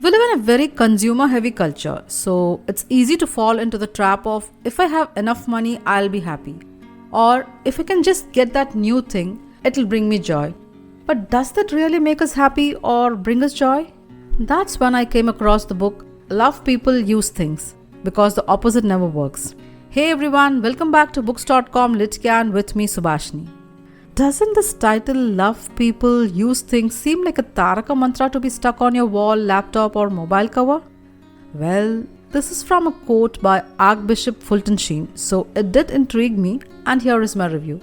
We live in a very consumer-heavy culture, so it's easy to fall into the trap of if I have enough money, I'll be happy. Or if I can just get that new thing, it'll bring me joy. But does that really make us happy or bring us joy? That's when I came across the book Love People Use Things, because the opposite never works. Hey everyone, welcome back to BooksDotCom-Insightful with me Subhashini. Doesn't this title Love People Use Things seem like a Taraka mantra to be stuck on your wall, laptop or mobile cover? Well, this is from a quote by Archbishop Fulton Sheen, so it did intrigue me, and here is my review.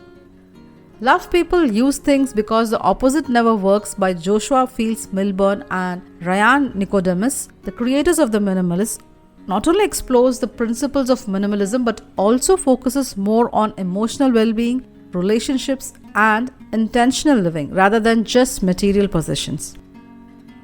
Love People Use Things Because the Opposite Never Works by Joshua Fields Millburn and Ryan Nicodemus, the creators of the Minimalists, not only explores the principles of minimalism but also focuses more on emotional well-being, relationships and intentional living rather than just material possessions.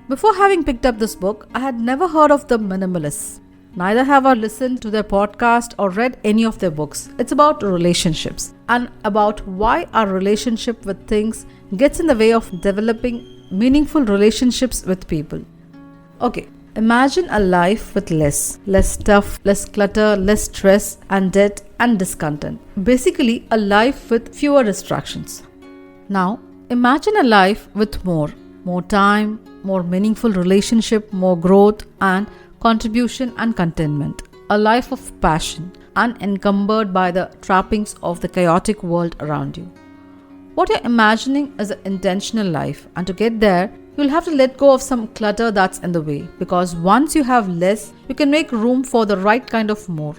Before having picked up this book, I had never heard of the Minimalists. Neither have I listened to their podcast or read any of their books. It's about relationships and about why our relationship with things gets in the way of developing meaningful relationships with people. Okay, imagine a life with less stuff, less clutter, less stress and debt and discontent. Basically, a life with fewer distractions. Now, imagine a life with more time, more meaningful relationship, more growth and contribution and contentment. A life of passion, unencumbered by the trappings of the chaotic world around you. What you're imagining is an intentional life, and to get there, you'll have to let go of some clutter that's in the way, because once you have less, you can make room for the right kind of more.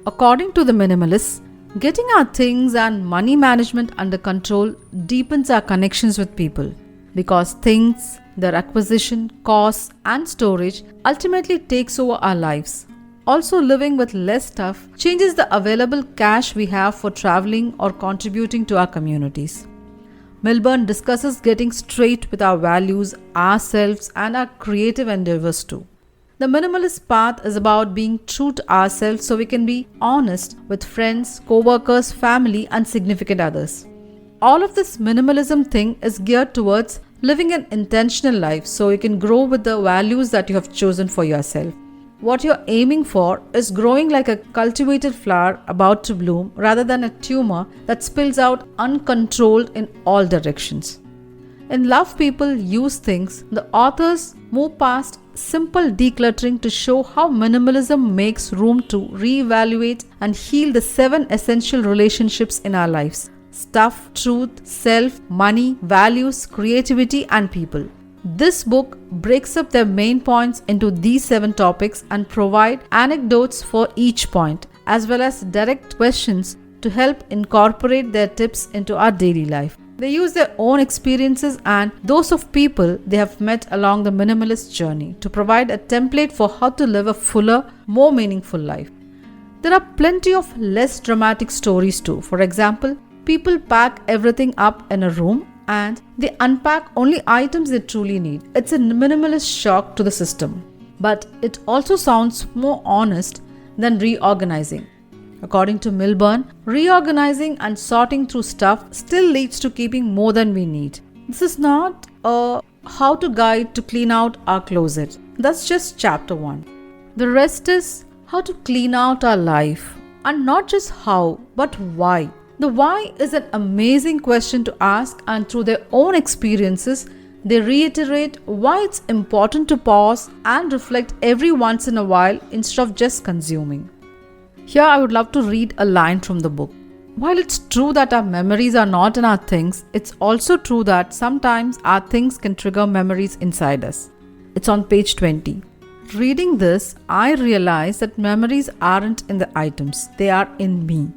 According to the Minimalists, getting our things and money management under control deepens our connections with people, because things, their acquisition, costs and storage ultimately takes over our lives. Also, living with less stuff changes the available cash we have for traveling or contributing to our communities. Millburn discusses getting straight with our values, ourselves and our creative endeavors too. The minimalist path is about being true to ourselves so we can be honest with friends, co-workers, family and significant others. All of this minimalism thing is geared towards living an intentional life so you can grow with the values that you have chosen for yourself. What you're aiming for is growing like a cultivated flower about to bloom rather than a tumor that spills out uncontrolled in all directions. In Love People Use Things, the authors move past simple decluttering to show how minimalism makes room to reevaluate and heal the 7 essential relationships in our lives: stuff, truth, self, money, values, creativity, and people. This book breaks up their main points into these 7 topics and provide anecdotes for each point, as well as direct questions to help incorporate their tips into our daily life. They use their own experiences and those of people they have met along the minimalist journey to provide a template for how to live a fuller, more meaningful life. There are plenty of less dramatic stories too. For example, people pack everything up in a room and they unpack only items they truly need. It's a minimalist shock to the system, but it also sounds more honest than reorganizing. According to Millburn, reorganizing and sorting through stuff still leads to keeping more than we need. This is not a how-to guide to clean out our closet. That's just chapter 1. The rest is how to clean out our life, and not just how, but why. The why is an amazing question to ask, and through their own experiences, they reiterate why it's important to pause and reflect every once in a while instead of just consuming. Here I would love to read a line from the book. While it's true that our memories are not in our things, it's also true that sometimes our things can trigger memories inside us. It's on page 20. Reading this, I realized that memories aren't in the items, they are in me.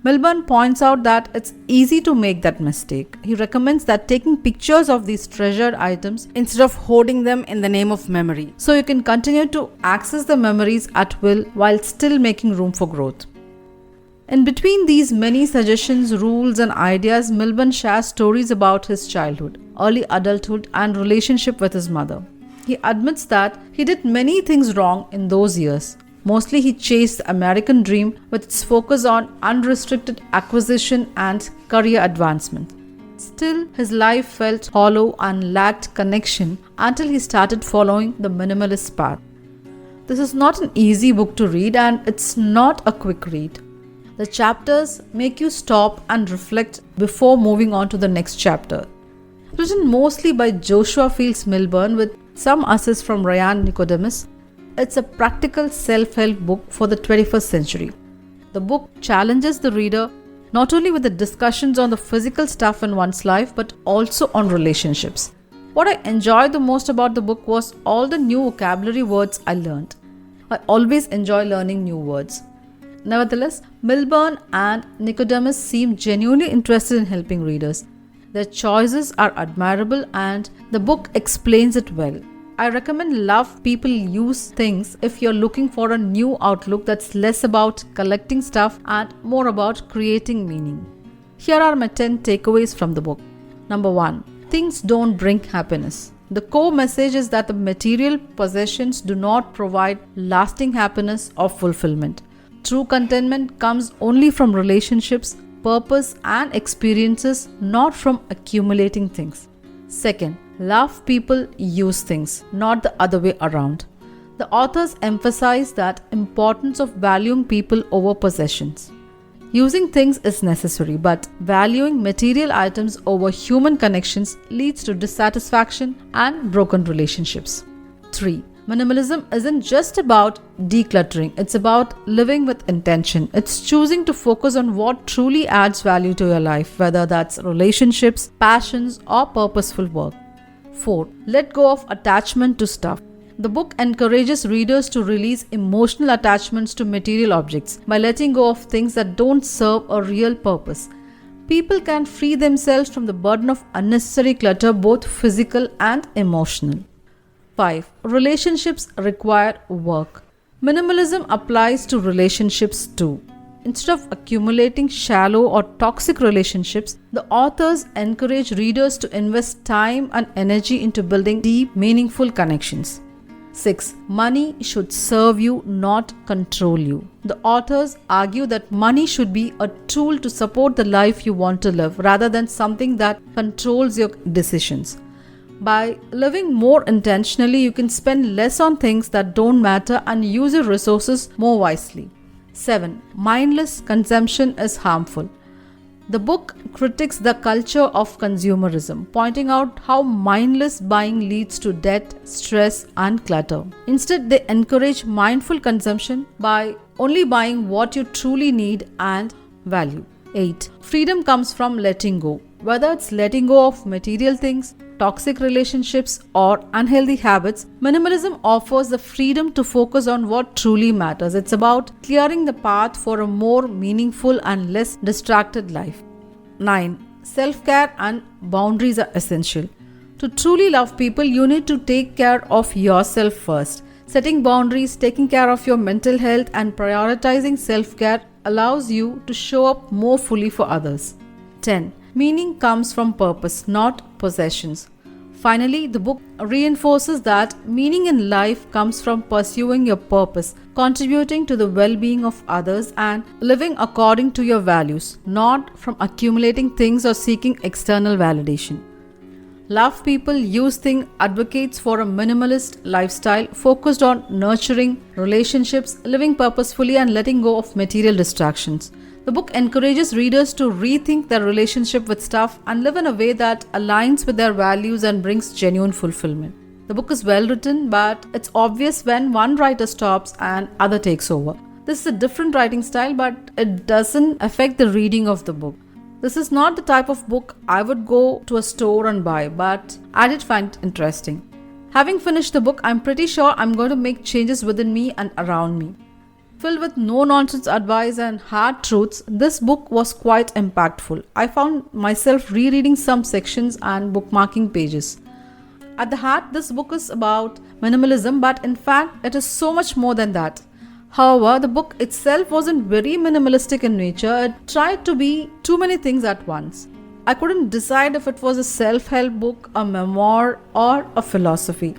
Millburn points out that it's easy to make that mistake. He recommends that taking pictures of these treasured items instead of hoarding them in the name of memory, so you can continue to access the memories at will while still making room for growth. In between these many suggestions, rules and ideas, Millburn shares stories about his childhood, early adulthood and relationship with his mother. He admits that he did many things wrong in those years. Mostly he chased the American dream with its focus on unrestricted acquisition and career advancement. Still, his life felt hollow and lacked connection until he started following the minimalist path. This is not an easy book to read, and it's not a quick read. The chapters make you stop and reflect before moving on to the next chapter. Written mostly by Joshua Fields Millburn with some assist from Nicodemus, it's a practical self-help book for the 21st century. The book challenges the reader not only with the discussions on the physical stuff in one's life, but also on relationships. What I enjoyed the most about the book was all the new vocabulary words I learned. I always enjoy learning new words. Nevertheless, Millburn and Nicodemus seem genuinely interested in helping readers. Their choices are admirable and the book explains it well. I recommend Love People Use Things if you're looking for a new outlook that's less about collecting stuff and more about creating meaning. Here are my 10 takeaways from the book. Number 1. Things don't bring happiness. The core message is that the material possessions do not provide lasting happiness or fulfillment. True contentment comes only from relationships, purpose and experiences, not from accumulating things. Second, love people use things, not the other way around. The authors emphasize that importance of valuing people over possessions. Using things is necessary, but valuing material items over human connections leads to dissatisfaction and broken relationships. 3. Minimalism isn't just about decluttering, it's about living with intention. It's choosing to focus on what truly adds value to your life, whether that's relationships, passions, or purposeful work. 4. Let go of attachment to stuff. The book encourages readers to release emotional attachments to material objects by letting go of things that don't serve a real purpose. People can free themselves from the burden of unnecessary clutter, both physical and emotional. 5. Relationships require work. Minimalism applies to relationships too. Instead of accumulating shallow or toxic relationships, the authors encourage readers to invest time and energy into building deep, meaningful connections. 6. Money should serve you, not control you. The authors argue that money should be a tool to support the life you want to live rather than something that controls your decisions. By living more intentionally, you can spend less on things that don't matter and use your resources more wisely. 7. Mindless consumption is harmful. The book critiques the culture of consumerism, pointing out how mindless buying leads to debt, stress, and clutter. Instead, they encourage mindful consumption by only buying what you truly need and value. 8. Freedom comes from letting go. Whether it's letting go of material things, toxic relationships, or unhealthy habits, minimalism offers the freedom to focus on what truly matters. It's about clearing the path for a more meaningful and less distracted life. 9. Self-care and boundaries are essential. To truly love people, you need to take care of yourself first. Setting boundaries, taking care of your mental health, and prioritizing self-care allows you to show up more fully for others. 10. Meaning comes from purpose, not possessions. Finally, the book reinforces that meaning in life comes from pursuing your purpose, contributing to the well-being of others, and living according to your values, not from accumulating things or seeking external validation. Love People Use Things advocates for a minimalist lifestyle focused on nurturing relationships, living purposefully, and letting go of material distractions. The book encourages readers to rethink their relationship with stuff and live in a way that aligns with their values and brings genuine fulfillment. The book is well written, but it's obvious when one writer stops and other takes over. This is a different writing style, but it doesn't affect the reading of the book. This is not the type of book I would go to a store and buy, but I did find it interesting. Having finished the book, I'm pretty sure I'm going to make changes within me and around me. Filled with no-nonsense advice and hard truths, this book was quite impactful. I found myself rereading some sections and bookmarking pages. At the heart, this book is about minimalism, but in fact, it is so much more than that. However, the book itself wasn't very minimalistic in nature. It tried to be too many things at once. I couldn't decide if it was a self-help book, a memoir, or a philosophy.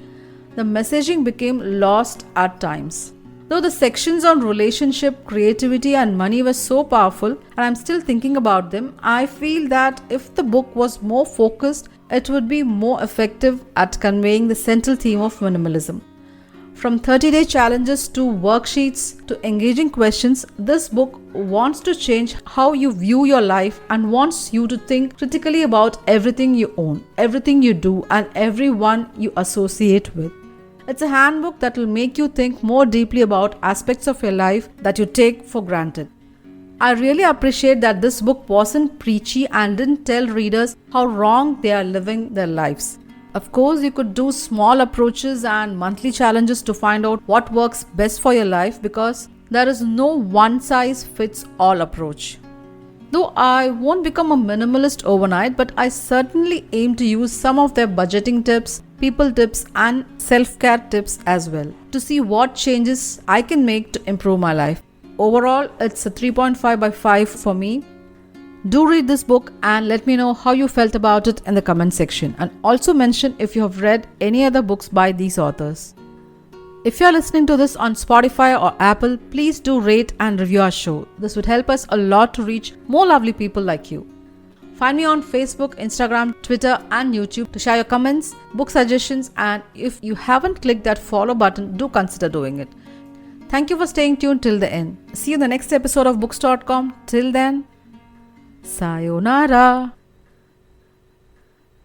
The messaging became lost at times. Though the sections on relationship, creativity, and money were so powerful, and I'm still thinking about them, I feel that if the book was more focused, it would be more effective at conveying the central theme of minimalism. From 30-day challenges to worksheets to engaging questions, this book wants to change how you view your life and wants you to think critically about everything you own, everything you do, and everyone you associate with. It's a handbook that will make you think more deeply about aspects of your life that you take for granted. I really appreciate that this book wasn't preachy and didn't tell readers how wrong they are living their lives. Of course, you could do small approaches and monthly challenges to find out what works best for your life because there is no one-size-fits-all approach. Though I won't become a minimalist overnight, but I certainly aim to use some of their budgeting tips, people tips, and self-care tips as well to see what changes I can make to improve my life. Overall, it's a 3.5 by 5 for me. Do read this book and let me know how you felt about it in the comment section, and also mention if you have read any other books by these authors. If you are listening to this on Spotify or Apple, please do rate and review our show. This would help us a lot to reach more lovely people like you. Find me on Facebook, Instagram, Twitter, and YouTube to share your comments, book suggestions, and if you haven't clicked that follow button, do consider doing it. Thank you for staying tuned till the end. See you in the next episode of Books.com. Till then, sayonara.